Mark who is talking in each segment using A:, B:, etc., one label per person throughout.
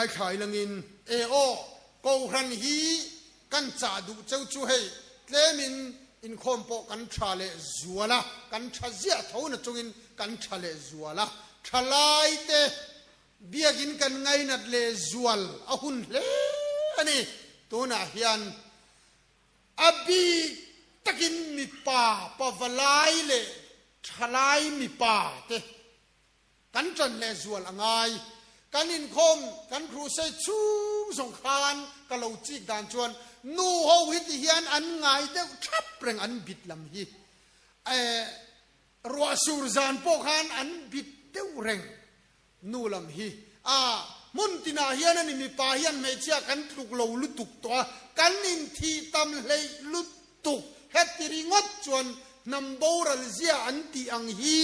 A: ngay khai langin o ko ran hi kan cha du chau chu hei tlemin in khom po kan thale zuala kan thazia thona chungin kan thale zuala thalai te biagin kan ngai nat le zual ahun le ani tuna hian abi takin mi pa pavalai le thalai mi pa te kan tran le zual angai kan in khom kan khru se chung song khan ka lo chi dan chuan nu ho hit hian an ngai te thap reng an bit lam hi ruwa sur zan po khan an bit te reng nu lam hi mun tina hian ani mi pa hian me chia kan tluk lo lutuk to kan in thi tam lei lutuk hetiri ngot chuan namboral zia anti ang hi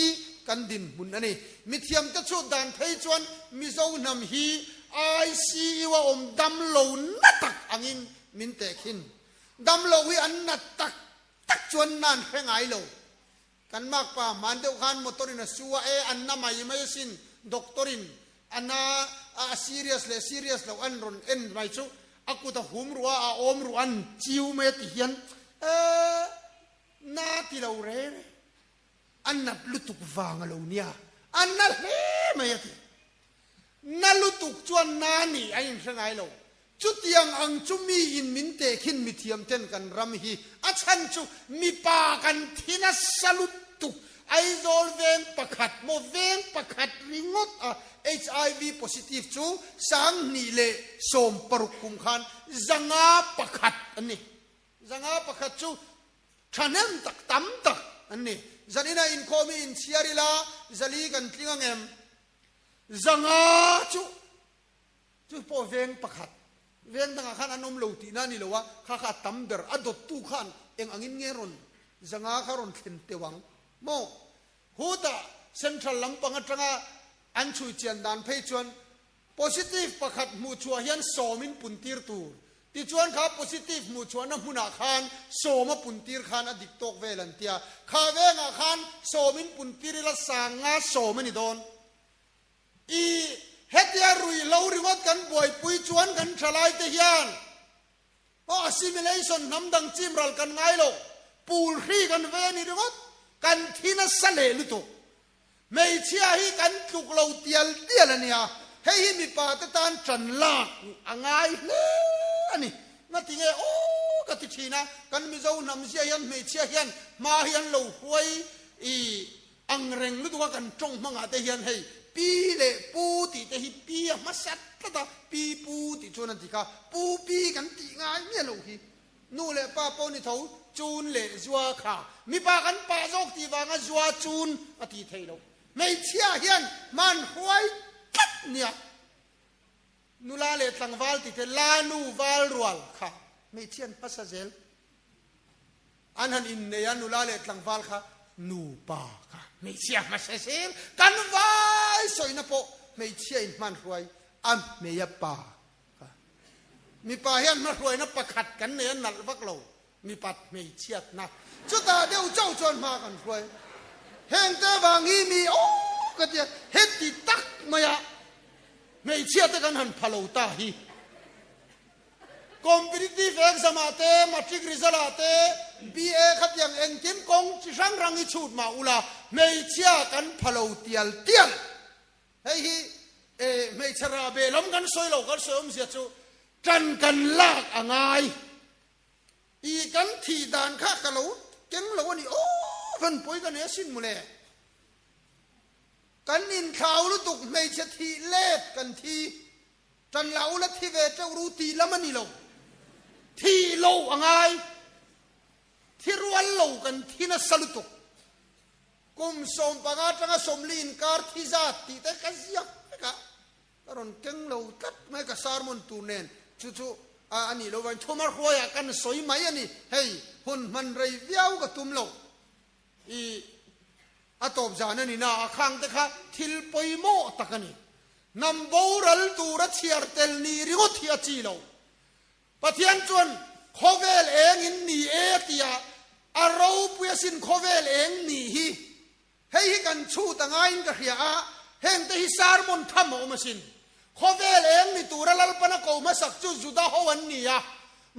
A: kan din mun ani mithiam ta chu dan thei chuan mi zo nam hi ai si wa om dam lo natak angin min te khin dam lo hi an natak tak chuan nan hengai lo kan mak pa man deu khan motorin suwa an na mai mai sin doktorin ana serious lo an ron en mai chu aku ta hum ruwa om ruan chiu me ti hian na ti lo re an nat lutuk wang lo nia an na he mai ati na lutuk chuan na ni ain hrengai lo chu tiang ang chu mi in min te khin mi thiam ten kan ram hi a chan chu mi pa kan thina salutuk ai zol veng pakhat mo veng pakhat ringot HIV positive chu sang ni le som parukum khan zanga pakhat ani zanga pakhat chu thanem tak tam tak ani zanina in komi in siarila zali kan tlingang em zanga chu po veng pakhat veng danga khan anom lo ti na ni lowa kha tamber adot tu khan eng angin ngeron zanga kharon thin tewang mo huta central lampang atanga an chui chian dan phei chuan positive pakhat mu chua hian somin puntir tur ti chuan kha positive mu chua na huna khan soma puntir khan adik tok velan tia kha venga khan somin puntir la sanga somani don i hetia rui lo ringot kan boi pui chuan kan thalai te hian assimilation namdang chimral kan ngai lo pul hri kan ve ni ringot kan thina sale luto mei chia hi kan tluk lo tial ania hei hi mi pa ta tan tran la angai le ani ngati nge ka ti thina kan mi zo nam sia hian mei chia hian ma hian lo huai i angreng lu tu kan tong manga te hian hei pi le pu ti te hi pi ma sat ta pi pu ti chona ti ka pu pi kan ti ngai me lo hi nu le pa po ni thau chun le zua kha mi pa kan pa jok ti wanga zua chun ati thei lo mei chia hian man huai kat nia nula le tlangwal ti te la nu wal rual kha mei chian pasazel anhan in ne yan nula le tlangwal kha nu pa kha mei chia masasel kan vai soina po mei chia in man huai am me ya pa kha mi pa hian ma huai na pakhat kan ne nal vak lo mi pat mei chiat na chu ta deu chau chon ma kan huai heng te wangi mi ka tia heti tak maya mei chia te kan han phalo ta hi competitive exam ate matric result ate BA khatyang engkim kong chi sang rangi chut ma ula mei chia kan phalo tial hei hi mei chara be lam kan soi lo kan soi sia chu kan lak angai i kan thi dan kha ka lo keng lo ni van poi kan esin mule kan in khau lu tuk mei che thi let kan thi tan lau la thi ve chau ru ti lamani lo thi lo angai thi rual lo kan thi na salutuk kum som panga tanga somlin kar thi za ti te ka zia ka karon keng lo tat mai ka sarmon tu nen chu ani lo van thomar khoya kan soi mai ani hei hun man rei viau ka tum lo i atop jana ni na akhang te kha thil poimo takani namboral tura chiar tel ni ringot hi achi lo pathian chuan khovel eng in ni etia aro puasin khovel eng ni hi hei hi kan chu tangain ka hria a heng te hi sarmon thamo masin khovel eng ni tura มาสักจุดจุดเอาวันนี้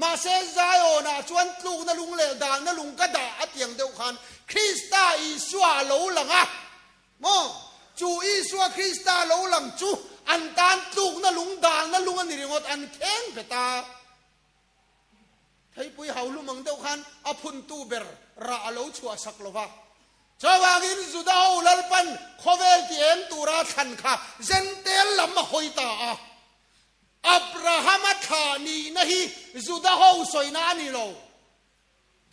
A: มาเซซายโอนะชวนลูกนั่นลุงเลวด่างนั่นลุงกระดาอัดยังเดียวกันคริสตาอิสวาโลหลังมอจูอิสวาคริสตาโลหลังจูอันตานลูกนั่นลุงด่างนั่นลุงอันนี้งดอันเข่งเปตาให้ปุยหาลุมังเดียวกันอพุนตูเบอร์ราโลชัวสักโลวาชาวากินจุดเอาลัลปันขเวลที่เอ็นตูราทันค่ะเซนเตลลำมาหอยตาอับราฮัมขานีนะฮีจุดเอาสวยนานีโล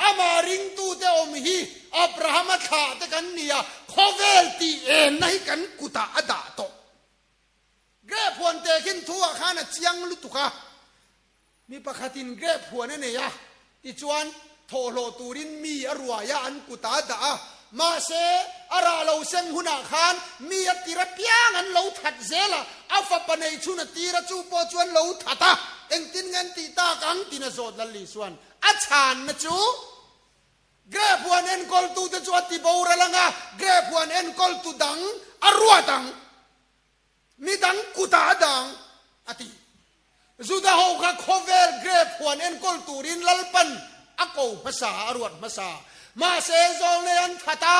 A: อามาริงตูเตอมฮีอับราฮัมขาเตกันเนียขเวลที่เอ็นนะฮีกันกุตาอดาโตเกรพวนเตกินทัวข้านะเจียงลุตุกะมีประคตินเกรพวนเนี่ยที่จวนโทโลตูรินมีอรัวยาอันกุตาดามาเสอาราเราเซงหุนาขานมีอติระเปียงันเราถัดเซละอาฟปนัยชุนตีระจูปอจวนเราถัดเอ็งตินเงินตีตากังตินโซดลลีส่วนอาชานนะจูเกรพวนเอ็นกอลตูตะจวดติบาวระลังเกรพวนเอ็นกอลตูดังอรัวดังมีดังกุตาดังอติจุดาหูกะโคเวลเกรพวนเอ็นกอลตูรินลัลปันอโกภาษาอรวดภาษามาเซซองเนอันทัตา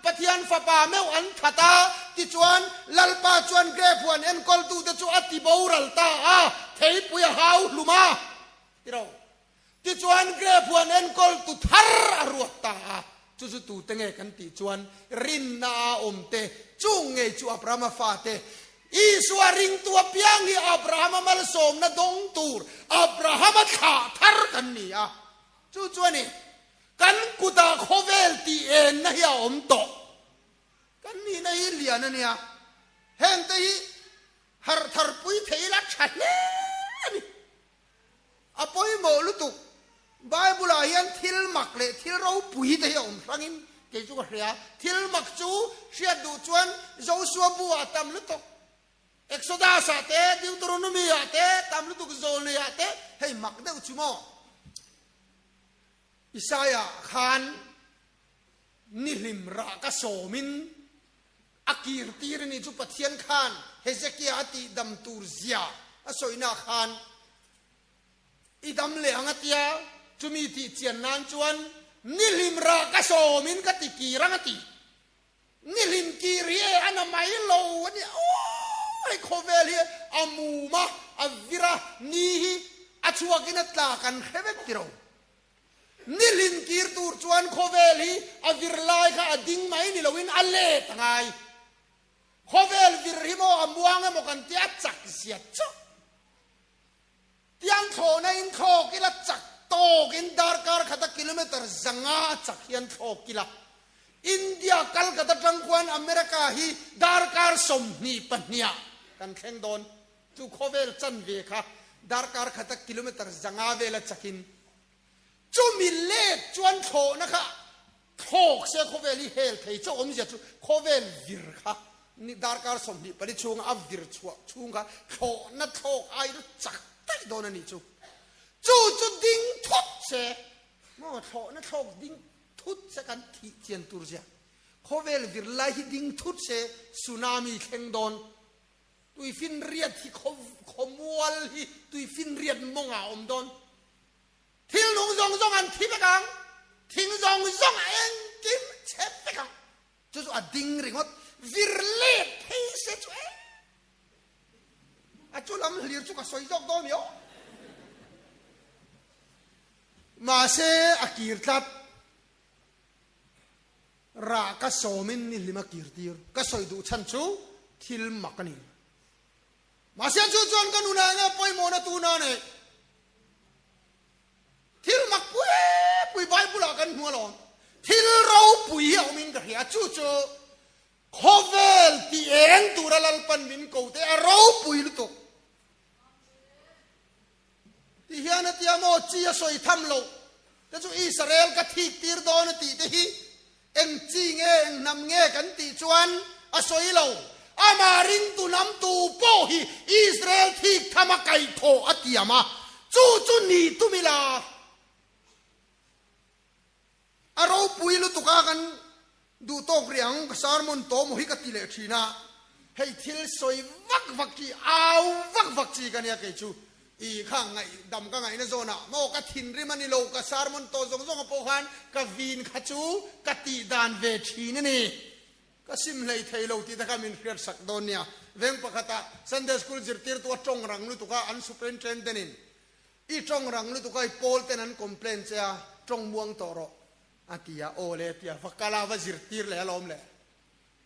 A: ปะเทียนฝาปาเมวอันทัตาติจวนลัลปาจวนเกรพวนเอ็นกอลตูตะจวดติบาวรัลตาเทยปุยหาวลุมาติเราติจวนเกรพวนเอ็นกอลตูทาร์อรวดตาจุดตูเตงกันติจวนรินนาอมเตจุงเงจูอับรามาฟาเตอีสวาริงตัวเปียงฮีอับราฮัมมัลสมนะดงตูร์อับราฮัมขาทาร์กันนี่จุดจวนนี่กันกุตาโคเวลตีเอ็นนะฮิอาอมโตกันนี่นะฮิเลียนเนี่ยเห็นแต่ฮิฮาร์ทาร์ปุยเทลักชันนี่อภัยโมลุตุไบเบิลอายันทิลมักเลทิลเราปุยเทียอมฟังอินเกจูกเรียทิลมักจูเชียดูจวนโจชัวบัวตามลุตุเอ็กโซดาสเตดิวตรโนมีอาเตตามลุตุกโจเลียเตให้มักเดอุชุโมอิสายาขานนิลิมรากโสมินอากีรตีรนิจุปเทียนขานเฮเซกียติดัมตูร์เซียอสอยนาขานอิดัมเลงติยาจุมีติเจียนนานจวนนิลิมรากโสมินกติกีรังตินิลิมกีเรียอันไม่โลวันนี้โอ้ยโคเวลีอามูมาอวิระนีอัจวกินตลากันเขเวติโรนิลินกีร์ตูร์จวนโคเวลีอวิรไลค่ะอดิ่งไม่นิลวินอเลตไงโคเวลวิริโมอมวงเมกันเตียจักเสียจ้ะเตียงโถในอินโถกิละจักโตกินดาร์การขัดกิโลเมตรจังอาจักยันโถกิละอินเดียกัลกัดจังกวนอเมริกาฮีดาร์การสมนีปัญญากันแข่งโดนจูโคเวลจันเวค่ะดาร์การขัดกิโลเมตรจังอาเวลจักินจูมิเลตจวนโถนะคะโถเสียโคเวลีเฮลเทยเจ้าอมเสียจูโคเวลวิร์ค่ะนี่ดาร์การสมนีปริชงอับวิร์ชัวชุงค่ะโถนัดโถไอรุจักไตโดนนี่จูดิ้งทุดเสมอโถนัดโถดิ้งทุดเสกันที่เจียนตูร์เสียโคเวลวิร์ไลฮิดิ้งทุดเสสึนามิเข่งโดนตุยฟินเรียดที่ขมวลฮิตุยฟินเรียดมงอาอมโดนทิ้งลงซองอันที่ไปกังทิ้งซองเอ็นกิมเชฟไปกังจู่ๆดิ้งริงว่าวิร์เลตเฮเซช่วยจู่ลำเลียร์จู่กับสวยจอกโดนอยู่มาเสอากีร์ตัดรากระโสมินนิลิมากีร์ตีร์กระสวยดูชันชูทิลมักนี่มาเสจู่ๆกันอุณาเงาไปโมนาตูนาเนี่ยทิลมักปุยไบบุลากันหัวหลอนทิลเราปุยเอามินกระเฮียจู่ๆโคเวลที่เอ็นตูระลัลปันมินกูเตะเราปุยลุตุที่เฮียนัตยามอจีสวยทำโลแต่จู่อิสราเอลกะทิกตีร์โดนตีเตฮีเอ็งจีเงเอ็งนำเงกันตีจวนอสวยโลอามาริงตูนำตูโปฮีอิสราเอลทิกทำไก่โถอติยามาจู่ๆนี่ตุมิลาเราปุยลุตุกากันดูโตกเรียงสารมุนโตมหิกติเลทีนะให้ทิลสวยวักจีเอาวักจีกันเนี่ยเกจู อีข้างไงดำก็ไงนะโซน่ะโมกะทินริมันนี่โลกะสารมันโตซงกับโปฮันกะวีนขจูกะตีดานเวทีนี่ก็ซิมเลยไทยโลที่ตะกามินเรียนสักโดนเนี่ยเวงปะกตาซันเดย์สคูลจิรติร์ตัวจงรังลุตุกะอันสุเปรนเทรนเดนินอีจงรังลุตุกะไอโพลเตนันคอมเพลนเซียจงม่วงตอรออาทิยาโอเลติยาฟักกาลาวจิรติร์เลยลอมเลย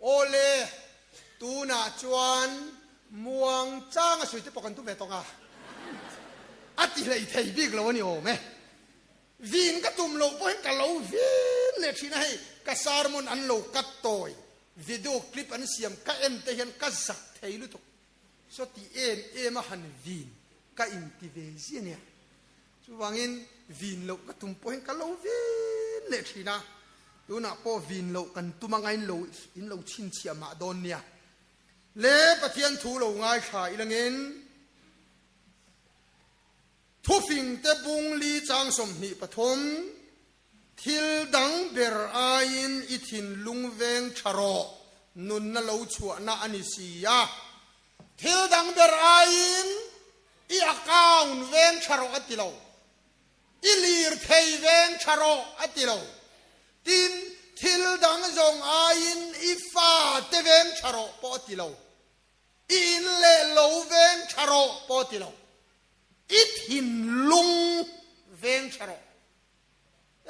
A: โอเลตูน่าจวนม่วงจ้างสุดที่ปกันตุ้มเบตงาอาทิเลยไทยบิ๊กแล้วนี่โอ้แม่วินก็ตุ้มโลกเพราะเห็นกันเราวินเลยที่ไหนก็สารมันอันโลกกัดโตยวิดีโอคลิปอันเสียมก็เอ็มเตยันก็สักไทยลุตุกสติเอ็มหันวินก็อินทิเวซีเนี่ยช่วงนี้วินโลกก็ตุ้มเพราะเห็นกันเราวินเลยที่นะดูนะพอวินโลกกันตุ้มง่ายโลอินโลชินเชียมาโดนเนี่ยเล่ปะเทียนทูโลง่ายขายละเงินทุฟิงเตบุงลีจางสมนิปฐมทิลดังเบรอายินอิทินลุงเวงชะรอนุนนลาวชัวนาอนิสียาทิลดังเบรอายินอีอากาวนเวงชะรออัติโลอีลีร์เทยเวงชะรออัติโลตินทิลดังจงอายินอีฟ้าเตเวงชะรอปอติโลอินเลโลเวงชะรอปอติโลอิทินลุงเวงชะรอ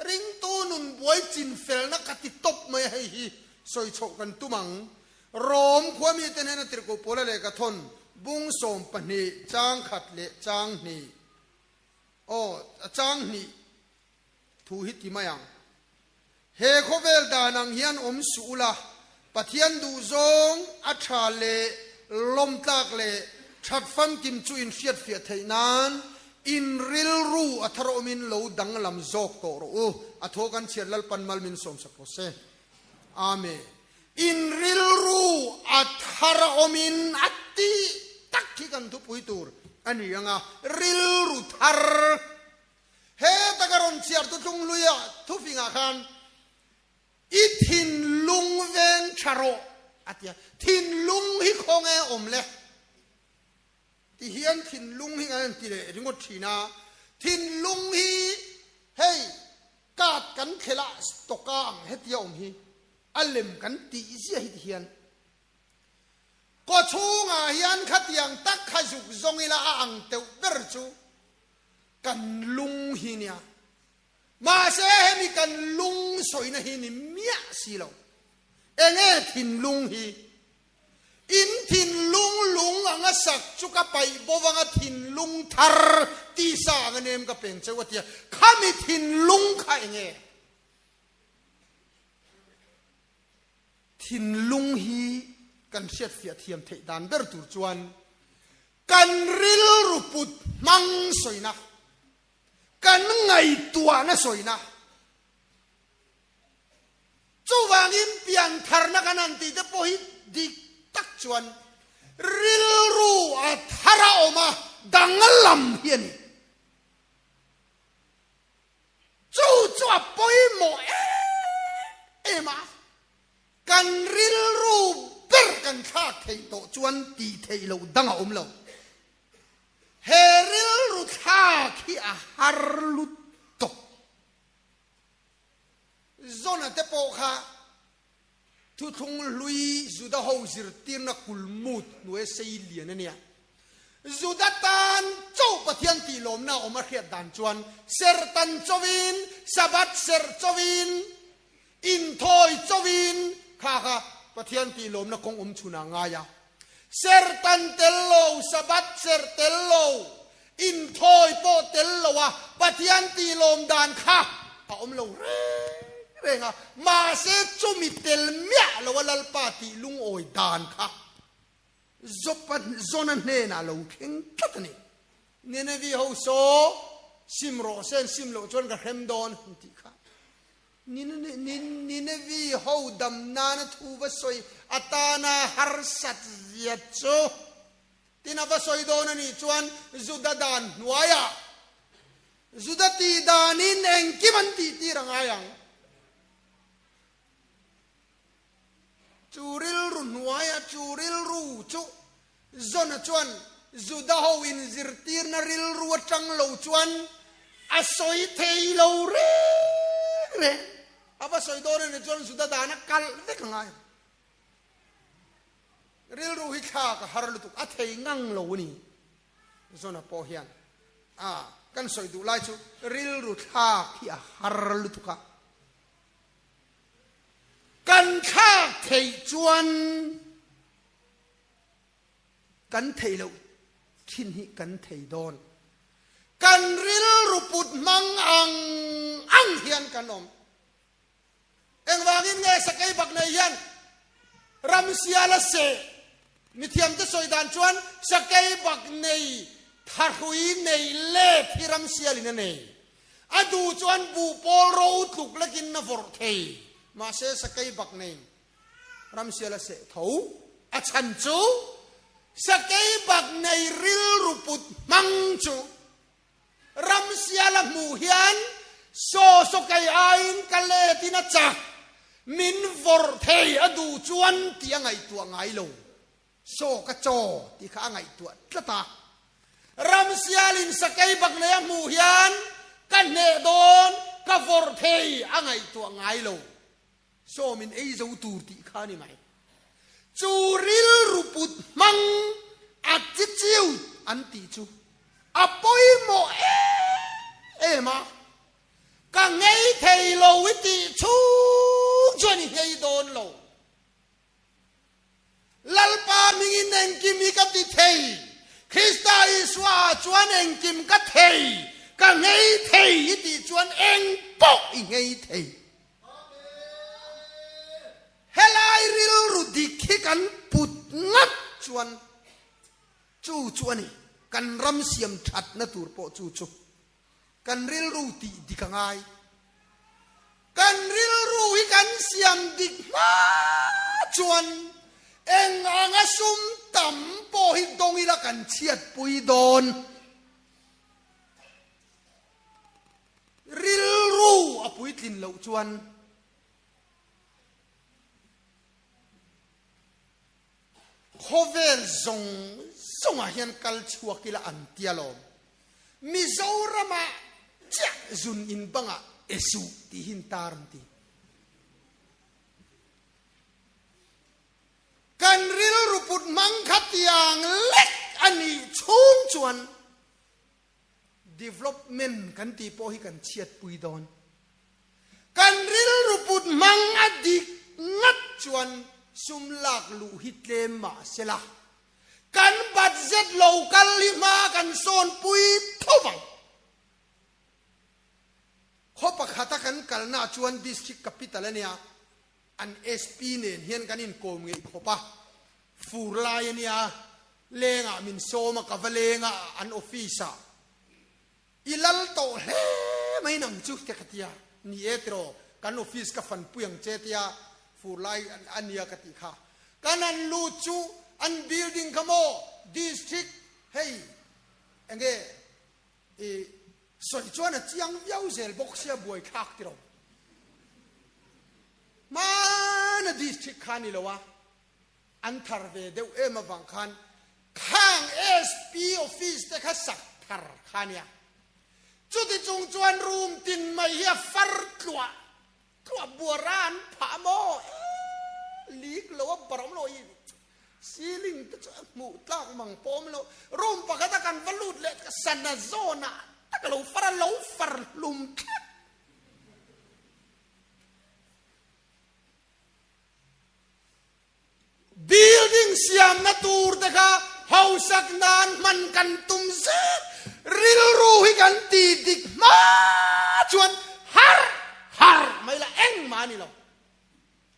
A: ริงตูนุนบวยจินเฟลนักติตบไม่ให้ฮีสอยโฉกันตุมังโรมความมีเตนนัตริโกโพลเลกทนบุงสมปนีจางขัดเลจางนีโอจางนีทูหิติมายังเฮโคเวลดานังเฮียนอมสูลาปะเทียนดูซงอัชาเลลมตากเลชัดฟังกิมจูอินเฟียดเฟียดไทยนั้นอินริลรูอัทรอมินโลดังลำจอกโตโรอัทโกันเชียร์ลปันมัลมินสมสักโรเซอาเมอินริลรูอัทรอมินอัตติตักที่กันทุปุยตูร์อันนี้ยังอ่ะริลรูทาร์เฮตะการอนเชียร์ตุตุงลุยทุฟิงอาคันอิทินลุงเวงชาโรอัตยาทินลุงฮิคงเออมเลที่เฮียนทินลุงฮิงานที่เรื่องก็ทีน่าทินลุงฮิเฮ้ยกาดกันเคลาสตกางเฮติยอมฮิอัลเลมกันตีเสียฮิเฮียนก็ชูงาเฮียนขัดยังตักขจุกจงอิลาอังเตวเบรจูกันลุงฮิเนี่ยมาเสียมีกันลุงสวยนะฮินี่เมียสิเราเองทินลุงฮิอินทินลุงอังสักจุกไปบวังทินลุงทาร์ตีสางเนมกับเป็นเจ้าวัตยาข้ามีทินลุงข้าเองทินลุงฮีกันเสียดเสียเทียมเทดานเบอร์ตูจวนกันริลรูปุดมังสวยนะกันไงตัวน่ะสวยนะจูวางอินเปียนทาร์นักนันติเดปโฮิดิตักจวนริลรูอัทาราอมาดังลำเฮียนจูจ้าปอยโมเอมากันริลรูเบิร์กันข้าเทโตจวนตีเทโลดังอมโลเฮริลรูท่าขี้อาหารลุตโตโซนเตโปค่ะทุกทงลุยจุดาหูจิรตีนักกุลมุดหน่วยเสียเลียนเนี่ยจุดาตันเจ้าปะเทียนตีลมน่าอมาเขียดดันจวนเซอร์ตันจวินสะบัดเซอร์จวินอินทอยจวินข้าปะเทียนตีลมน่าคงชุนางายาเซอร์ตันเตลโลสะบัดเซอร์เตลโลอินทอยโปเตลโลวะปะเทียนตีลมดานข้าโลเรงามาเสจุมิเตลเมียลวลลปาติลุงโอยดานค่ะจบปันจนันเนน่าลงเข่งกัตนี่เนเนวีเขาโซซิมโรเซนซิมโลจนกับเฮมดอนติค่ะนินวีเขาดำนานทูวสอยอัตานาฮาร์สัตเยตโซตินาวสอยโดนนี่จวนจุดดานวายาจุดตีดานินเองกิมันตีรังอายังจูริลรุนวายจูริลรูจูจนจวน juda ho in zirtir na ril ruwa chang lo chuan asoi thei lo re aba soi do ne chuan juda dana kal de kangai ril ru hi kha ka har lu tu a thei ngang lo ni zona po hian kan soi du lai chu ril ru tha hi a har lu tu ka kan kha thei chuan kan thei lo thin hi kan thei don kan ril ru put mang ang hian kan om eng wangin nge sakai bak nei hian ram siala se mithiam te soi dan chuan sakai bak nei tharhui nei le thiram sialin nei adu chuan bu pol ro tluk lakin na vor thei ma se sakai bak nei ram siala se tho a chan chu sakai bak nei ril ruput mang chu ram siala mu hian so kai ain kale tina cha min vor thei adu chuan ti angai tu angai lo so ka cho ti kha angai tu tlata ram sialin sakai bak nei mu hian kan ne don ka vor thei angai tu angai lo so min ei zo tur ti kha ni mai chu ril ruput mang at chiu an ti chu apoi mo ma ka ngei thei lo wi ti chu chuan ni ngei don lo lalpa ming in eng kim mi ka ti thei Krista iswa chuan eng kim ka thei ka ngei thei ti chuan eng po i ngei thei helai ril ru di khi kan put ngat chuan chu chuani kan ram siam that na tur po chu chu kan ril ru ti di ka ngai kan ril ru hi kan siam dik ma chuan eng anga sum tam po hi dong ila kan chiat pui don ril ru apui tlin lo chuan khovel zong a hian kal chua kila an tialom mizorama cha zun in banga esu ti hin tar ti kan ril ruput mang khatiang lek ani chung chuan development kan ti po hi kan chiat pui don kan ril ruput mang adik ngat chuan sum lak lu hitle ma sela kan budget local lima kan son pui thobang khopa khata kan kalna chuan district capital ania an SP nen hian kanin kom ngei khopa furlai ania lenga min soma kavalenga an office ilal to he mai nang chu te katia ni etro kan office ka fan puyang chetia furlai ania kati kha kanan lu chu an building kamo district hey enge soi chuan a chiang viau zel bok sia buai khak tiro man a district khani lowa an thar ve deu ema wang khan khang SP office te kha sak thar khania chu ti chung chuan room tin mai hi far tlwa buaran pha mo lik lo barom lo yi ceiling ta mu tlak mang pom lo room pakata kan valut le sana zona ta lo far lum building siam na tur ta ka hausak nan man kan tum se ril ru hi kan ti dik ma chuan har mai la eng mani lo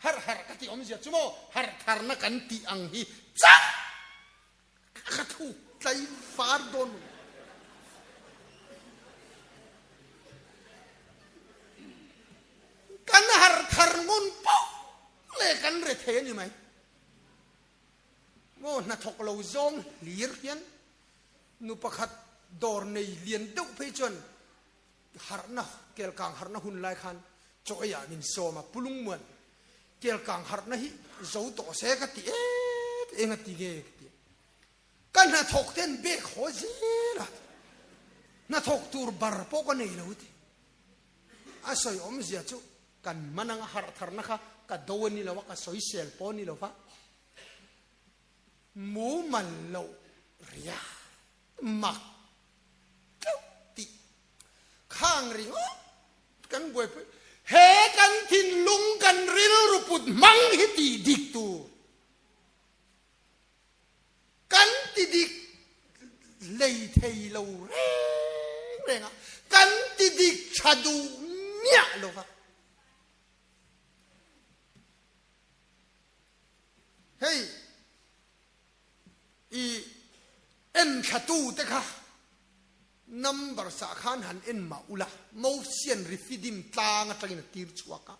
A: har kati om sia chumo har thar na kan ti ang hi chang khathu tlai far don kan har thar ngun po le kan re the ni mai mo na thok lo zong lir hian nu pakhat dor nei lian deuh phei chon harna kel kang harna hun lai khan choya min soma pulung muan kel kang harna hi zo to se ka ti engati ge ti kan na thok ten be kho zira na thok tur bar po ka nei lo ti asoi om zia chu kan manang har thar na kha ka do ni lo ka soi sel po ni lo fa mu man lo ria mak ti khang ri kan boi he kan tin lung kan ril ruput mang hi ti dik tu kan ti dik lei thei lo reng kan ti dik chadu mia lo va hey i en khatu te kha number sa khan han en ma ula mo sian rifidim tlang atangin tir chuaka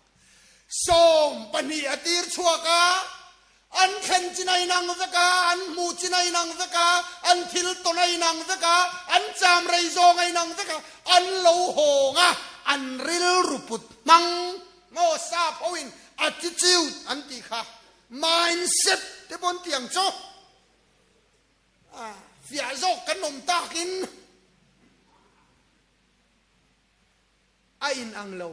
A: som pani atir chuaka an khen chinai nang veka an mu chinai nang veka an thil tonai nang veka an cham rei zo ngai nang veka an lo ho nga an ril ruput mang mo sa poin attitude an ti kha mindset te bon tiang cho fia zo kan nom takin ain ang lo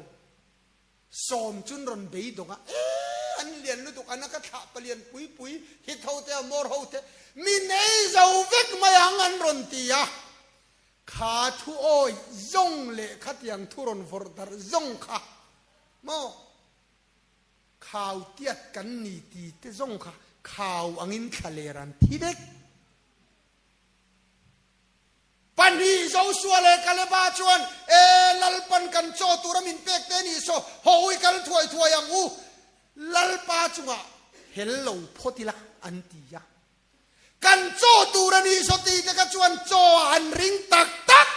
A: som chun ron bei donga an lian lu tuk anaka tha palian pui pui hi thau te mor ho te mi nei zo vek mayang an ron tia kha thu oi zong le khatiang thuron vor dar zong kha mo khau tiat kan ni ti te zong kha khau angin khaleran thidek pan hi zo suale kale ba chuan lalpan kan cho turamin pek te ni so hoi kal thuai thuai ang u lalpa chunga hello photila antia kan cho turani so ti te ka chuan cho an ring tak tak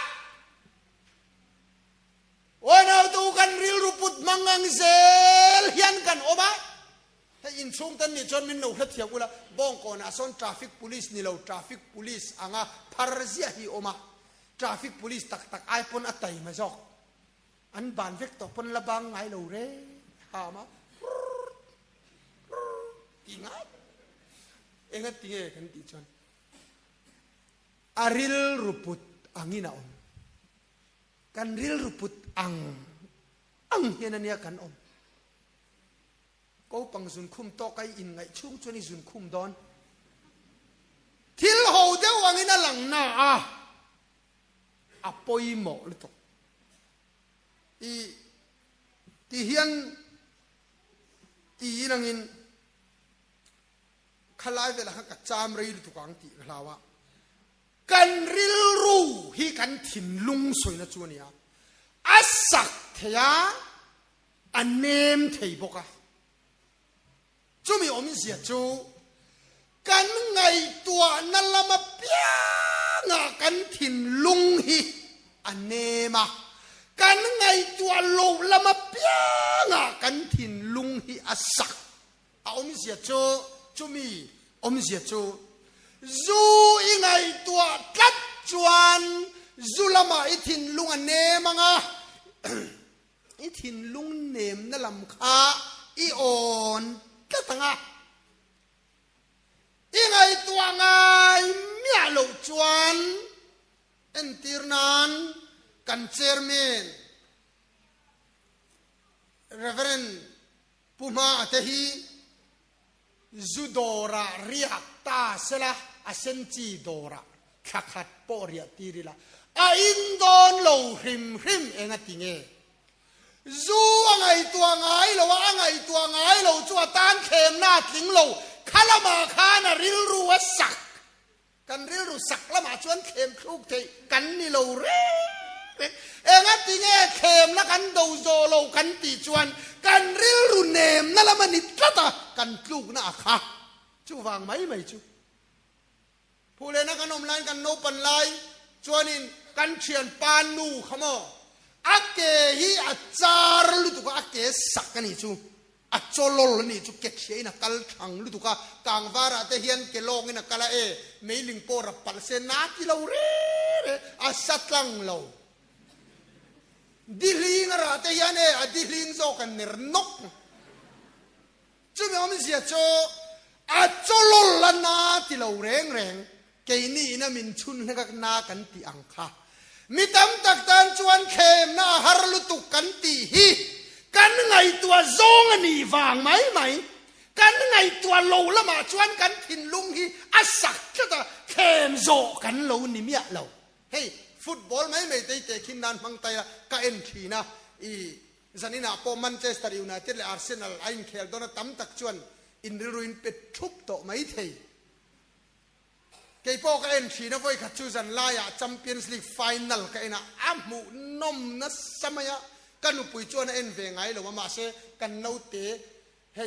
A: wana tu kan ril ruput mangang zel hian kan oma in chung tan ni chon min no hlat thiang ula bong ko na son traffic police ni lo traffic police anga pharzia hi oma traffic police tak tak ai pon atai ma jok an ban vek to pon labang ngai lo re ha ma tinga enga tinge kan ti chon aril ruput angina om kan ril ruput ang hianania kan om ko pang zun khum to kai in ngai chung chuni zun khum don thil ho de wangina lang na apoi mo luto i ti hian ti langin khalai vela ka cham rei lu tukang ti hlawa kan ril ru hi kan thin lung soina chuania asak thea anem thei boka chumi om sia chu kan ngai tua na lama pia nga kan thin lung hi anema kan ngai tua lo lama pia nga kan thin lung hi asak a om sia chu chumi om sia chu zu ingai tua tat chuan zulama i thin lung anema nga i thin lung nem na lam kha i on tanga ingai tua ngai mia lo chuan entirnan kan chairman reverend puma atehi zudora riakta sela asenchi dora khakhat poria tirila a indon lo hrim hrim enga tinge zu angai tua ngai lo chua tan khem na tling lo khalama khana ril ru sak kan ril ru sak lama chuan khem thuk thei kan ni lo re enga tinge khem na kan do zo lo kan ti chuan kan ril ru nem na lama ni tata kan tluk na kha chu wang mai chu phule na kan om line kan no pan lai chuanin kan thian pan nu khamo ake hi achar lu tu ka ake sakani chu acholol ni chu ket she na kal thang lu tu ka kang vara te hian ke long ina kala e mailing por pal se na ki lo re asatlang lo diling ra te hian e adiling zo kan ner nok chu me om sia cho acholol la na ti lo reng เกนี่นะมินชุนให้กันนากันตีอังคามีตำตักตันชวนเข้มนาฮาร์ลุตุกันตีฮีกันไงตัวโซงนี่วางไหมกันไงตัวโลละมาชวนกันทินลุงฮีอาศักจะตะเข้มโซกันโลนี่เมียเราเฮ้ฟุตบอลไม่ได้เตะขินนันพังไตละก็เอ็นทีนะอีจันนี่นะพอแมนเชสเตอร์ยูไนเต็ดและอาร์เซนอลไอ้เคลโดนตำตักชวนอินรุนเป็ดทุบโตไม่เทเกี่ยพอก็เอ็นทีนะไว้ขัดชูจันลายแชมเปี้ยนส์ลีกไฟแนลก็เอ็นะอามูนมนัสสมัยกันอุปยชวนเอ็นเวงไงหรือว่ามาเชกันโนเตให้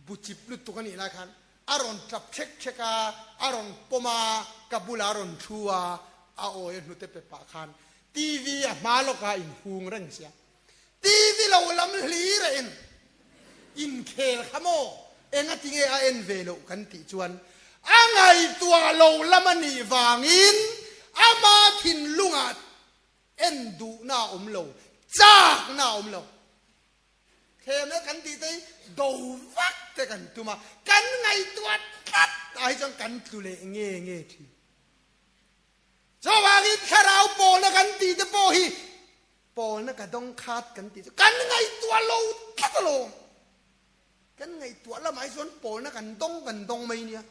A: บุจิบลุตุกันนี่ละคันอารอนทับเช็คกาอารอนปมากับบุลอารอนชัวอาโอยนุเตเปปะคันทีวีมาลกาอินฮุงเร่งเสียทีวีเราลำลีเรนอินเคลขโมเองติงเอ็นเวโลกันติจวนอังไงตัวเราละมันนี่วางอินอามาทินลุงอัดเอ็นดูหน้าอมโลจากหน้าอมโลเทมแล้วกันตีเตยดูวักแต่กันตัวมากันไงตัวคัดไอ้จังกันตุเลเงี้ยทีสว่างอินคาราโปแล้วกันตีจะโปฮีโปนั่นก็ต้องคัดกันตีกันไงตัวโลคัดโลกันไงตัวละไม่ส่วนโปนั่นกันต้องไม่เนี่ย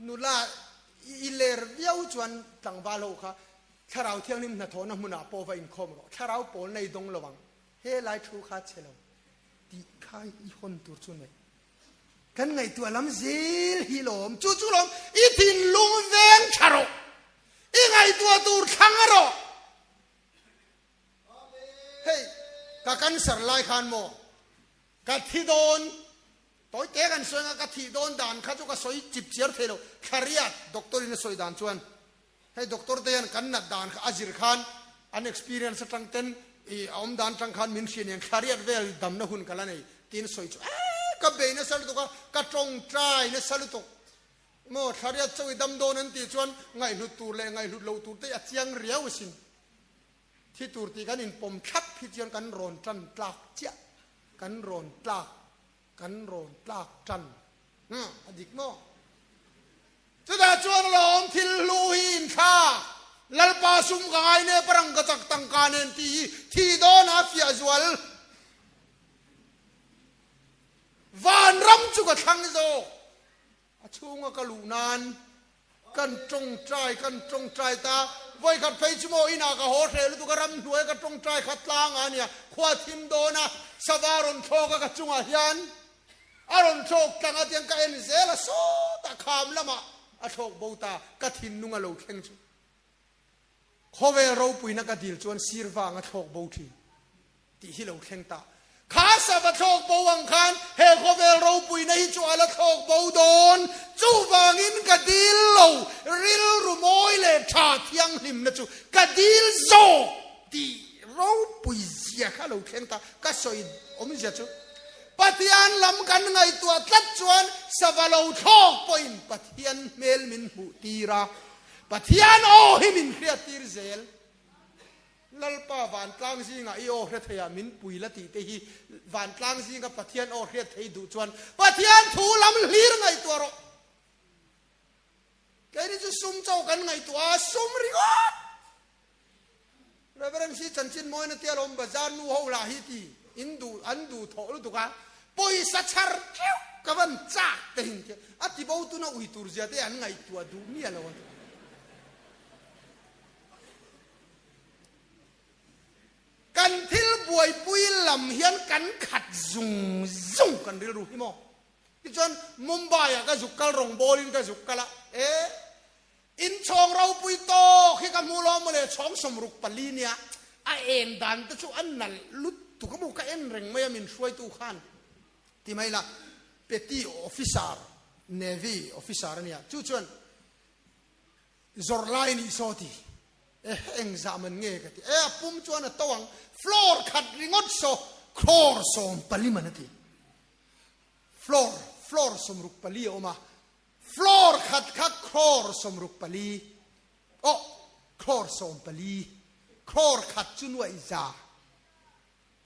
A: นุลาอิเลร์เวียวจวนต่างบาโลค่ะคาราเที่ยงนี้มันทอนะมุนาโปไฟอินคอมคาราโปในดงระวังเฮไลท์ทูคัดเชลตีใครอีคนตัวจุนไหมกันไงตัวลำซิลฮิลมจู่ลมอีทินลุงเวงชาโรอีไงตัวตูดขังอรอเฮ้ยกันสร์ไลคันโมกัดที่โดนตัวเตะกันสวยงกัดที่โดนด่านข้าจุกสวยจิบเชียร์เทโลคาริยัดด็อกเตอร์อินสวยด่านชวนให้ด็อกเตอร์เตียนกันนัดด่านอาจิรขันอันเอ็กซ์เพรียนส์ตั้งเต็นอมด่านตั้งขันมินเชียนคาริยัดเวลดำนะหุ่นกันละนี่ตีนสวยจุกับเบย์เนี่ยสรุปตัวกับตรงใจเนี่ยสรุปตัวโม่คาริยัดช่วยดำโดนนั่นตีชวนไงหลุดตูเลยไงหลุดเลวตูเตะเจียงเรียวสินที่ตูตีกันอินปมคับพิจารณ์กันโรนจันตากเจ้ากันโรนตากจันอดีตโม่จะได้ชวนลมทิลลูหินข้าลัลปาสุมกายเนี่ยปรังกจักตังการเนตีที่โดนอาฟิอาจวลวานรำจุกทังโซช่วงกลูนานกันจงใจตาไว้ขัดไปชั่วโมงอินากะโหเทลตุกรำด้วยกันจงใจขัดลางอันเนี่ยขวาทิมโดนะสวารอนโชกะจุงอาเฮียนอารอนโชกตังอาเตียงกะเอ็นเซลโซตะขามละมาอโชกบูตากะทินนุงอโลเข่งจูขเวรูปุยนักดิลจวนซีร์วางอโชกบูทีที่ฮิโลเข่งตาข้าสับโชกบูวังคันเฮขเวรูปุยในจวนละโชกบูโดนจูวางอินกะดิลโลริลรุโมยเลชาเทียงหิมนะจูกะดิลโซที่รูปุยเสียข้าโลเข่งตากะสอยอมิเจจูปฏิญาณลำกันไงตัวตัดชวนสวาโลทอกปอยน์ปฏิญาณเมลมินหูตีระปฏิญาณโอหิมินเครียดตีร์เซลลัลป้าวันกลางซิงไอโอเครียดมินปุยละตีเตฮีวันกลางซิงกับปฏิญาณโอเครียดเทดูชวนปฏิญาณทูลำลีร์ไงตัวรอแกนี่จะซุ่มเจ้ากันไงตัวซุ่มริกอแล้วเรื่องที่ฉันชินมวยนั่นเที่ยวลมบาจานูฮูลาฮิตีอันดูโถลุตุกะปอยสัชาร์เกี่ยวกับวันจ้าเต็งเที่ยอัติบ่าวตุน่าอุยตูร์เสียแต่อันไงตัวดูมีอะไรวะกันทิลบวยปุยลำเฮียนกันขัดซุงกันเรื่องรู้ที่มั้งที่จนมุมไบก็จุกกะลงโบลินก็จุกกะละอินชองเราปุยโตขี้กันมูลอมเลยช่องสมรุกปลีเนี่ยไอเอ็นดันแต่ช่วอันนั้นลุดตุกมุกเอ็นเร่งไม่ยามินช่วยตู้ขันที่ไม่ละเปตี้ออฟฟิศาร์เนวีออฟฟิศาร์เนี่ยจู่จวนจอร์ไลน์อิสโอตีเอ็งจามันเงี้ยกันที่ปุ่มจวนตัวงฟลอร์ขัดริงอดโซคลอร์สมปลีมันที่ฟลอร์สมรุกปลีออกมาฟลอร์ขัดคักคลอร์สมรุกปลีโอ้คลอร์สมปลีคลอร์ขัดจุนไว้จ่า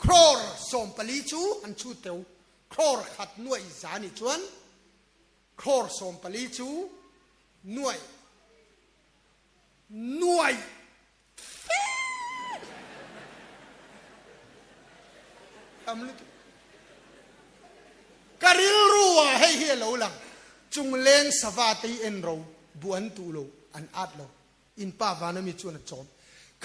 A: คลอร์สมปลีจูอันชูเตวคลอร์ขัดนวยจ่านี่จวนคลอร์สมปลีจู หน่วยทำลุกริลรัวให้เฮียเหลาหลังจุงเลงสวัสดีเอ็นเราบวนตูโลอันอัดเราอินป้าวานามิจวนจอม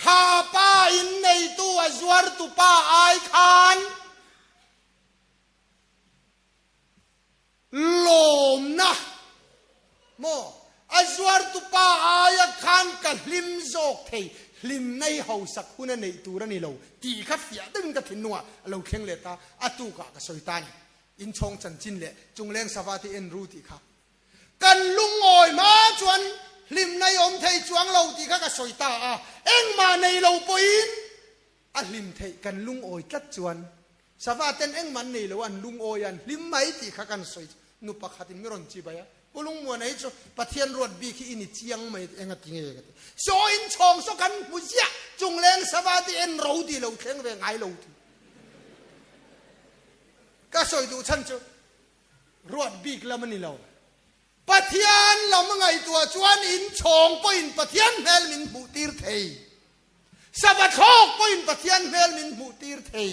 A: ข้าป้าอินในตัวจวรตุป้าไอคานลมนะโมอจวรตุป้าไอคานกับลิมโจกเทลิมในเฮาสักคนในตัวนี่เราตีขับเสียดึงกับถินนัวเราเข่งเลตาอตุกะกับสอยตานี่อินชงจันจินเละจุงเลงสวัสดีเอ็นรู้ตีครับกันลุงโอยมาจวนลิมในอมไทยจวงเราตีข้ากับสอยตาเอ็งมาในเราปอินลิมไทยกันลุงโอยจัดจวนสวัสดีเอ็งมันในเราอันลุงโอยันลิมไม่ตีข้ากันสอยนุปขัดมิรอนจีบายะปุลุงมัวไหนจ้ะปะเทียนรวดบีขี้อินิเจียงไม่เอ็งติงเองโซอินชงโซกันมุจยะจุงเลงสวัสดีเอ็นเราตีเราเข่งเวงไงเราตีก็สอยดูฉันจ้ะรวดบีกแล้วมันนี่เราปะเทียนเราเมื่อไงตัวจวนอินชงปอินปะเทียนเฮลมินบุตีร์เทยสะบัดโคกปอินปะเทียนเฮลมินบุตีร์เทย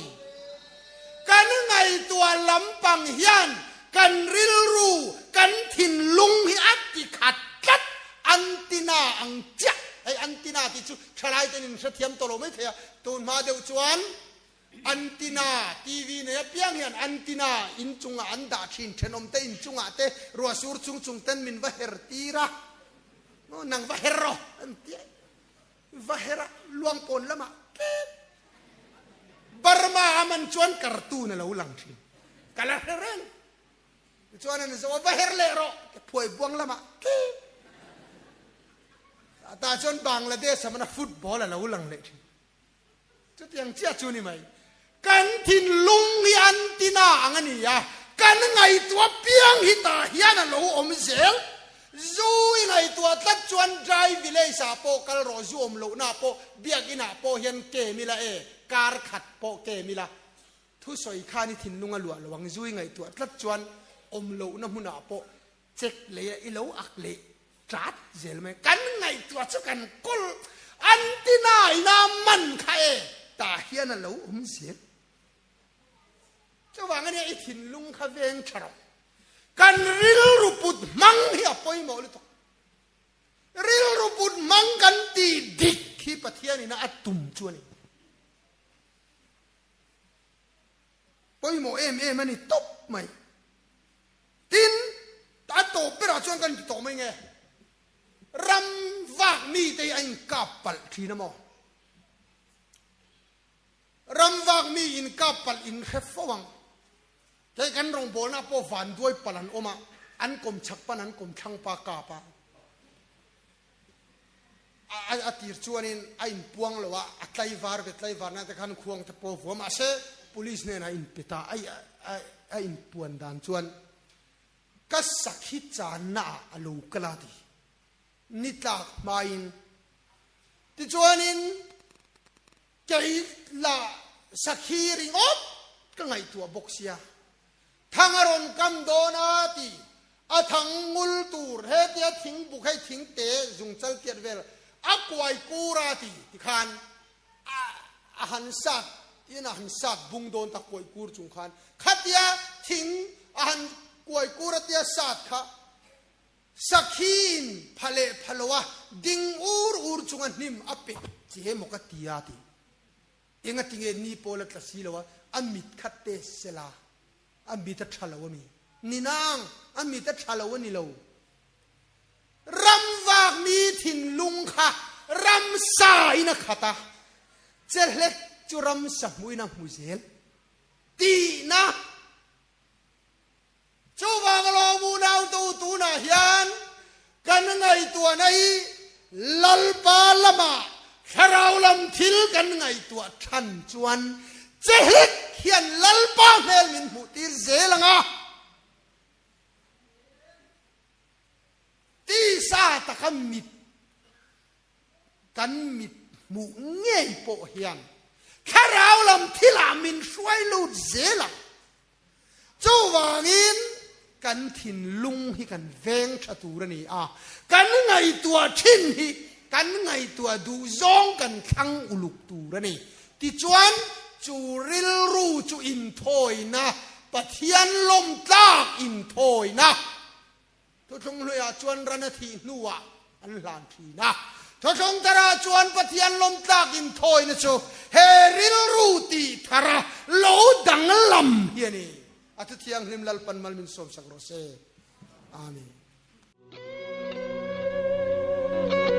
A: กันไงตัวลำปังเฮียนกันริลรูกันถิ่นลุงฮิอัตติขัดกัดอันตินาอังจ๊ะไออันตินาที่ชุชลายตันินเสถียรตัวเราไม่เทียตูนมาเดียวจวนอันตินาทีวีเนี่ยเพียงเห็นอันตินาอินจุงอันดาชินเชนอมเตอินจุงเตรัวสูรจุงเต้นมินวะเฮรตีระนังวะเฮรออันเตียวะเฮระลวงปนละมาบาร์มามันจวนการ์ตูนเราหลังชินกาลาเฮเรนจวนนั้นสวะเฮรเลโรป่วยบวงละมาตาจวนบังละเดสมันฟุตบอลเราหลังเลยจุดyangเจ้าจูนี่ไหมกันทินลุงฮิอันตินาอังนี่ยะกันไงตัวเปียงฮิตาฮิอันเราอมเซลจูไงตัวตัดจวนใจวิเลสาโปกัลโรจูอมเราหน้าโปเบียกินาโปเฮนเกมิลาการขัดโปเกมิลาทุสอยข้านี่ทินลุงอลัวระวังจูไงตัวตัดจวนอมเราหน้ามุนาโปเจ็กเลยอิโลอักเลยจัดเซลไหมกันไงตัวจะกันกุลอันตินาอินามันใครตาเฮียนั่นเราเสียจะว่าไงเนี่ยไอ้ถิ่นลุงข้าเวงชรกันริลรูปุดมังเฮียปอยหมอเลยตัวริลรูปุดมังกันตีดิกขี้ปะเทียนี่นะอัดตุ่มชวนนี่ปอยหมอเอ็มมันนี่ตบไหมตินตาโตไปเราชวนกันโตไม่ไงรำวากมีแต่ไอ้กับปัลทีนะมอรำวากมีอินกับปัลอินเฮฟฟังใจกันรองโบนาโปฟันด้วยปัลันอมาอันกลมชักปันอันกลมช่างปากาปะอาทิตย์ชวนินไอ้ปวงเลยวะอัตไลวาร์เวตไลวาร์นั่นแต่ขันควงตะโปฟัวมาเสpoliceเนี่ยนะอินปิตาไอ้อินปวนดานชวนก็สักฮิจานาอลูกลาดีนิตากมาอินที่ชวนินใจละสักฮีริงอบก็ไงตัวบกเสียทั้งอารมณ์กำโดนาตีทั้งมุลตูร์เฮตีทิ้งบุกให้ทิ้งเตะจุงเซลเกียร์เวลอักไวกูราตีที่ขันหันสัตที่น่ะหันสัตบุงโดนตะกวยกูรจุงขันขัดยาทิ้งหันกวยกูรตีสัตค่ะสักหินพะเลพะลวะดิ่งอูร์จุงอันนิมอภิเจมกตียาตีเองติงเอนี่โพลัตสีลวะอามิดขัดเตสลาอามิดทัชลาวมีนินางอามิดทัชลาวนี่เรารำวากมีถิ่นลุงค่ะรำสายนะขตาเจเล็กจุรำสมุยนะมุเซลตีนะชูวางลอมูนาวตูนะเฮียนกันไงตัวไหนลัลปาลมาชราวลำทิลกันไงตัวทันจวนเจฮิกเขียนลัลปาเฮลมินมุติเซลังอ่ะตีซาตะกันมิดกันมิดมุเงยโปเฮียนชราวลำทิลามินช่วยลูดเซลังจูวางิน กันถิ่นลุงให้กันแวงชะตูระนี่กันไงตัวทิ้นฮิกันไงตัวดูจ้องกันขังอุลุกตูระนี่ที่จวนจูริลรูจูอินโทยนะปะเทียนลมตากอินโทยนะทุกทงเลยจวนรันทีนัวอันลานทีนะทุกทงตราจวนปะเทียนลมตากอินโทยนะจูเฮริลรูตีทาระโลดังลำเฮียนี่อาทิตย์ยังริมลัลปันมัลมินสมสักโรเซอาเมน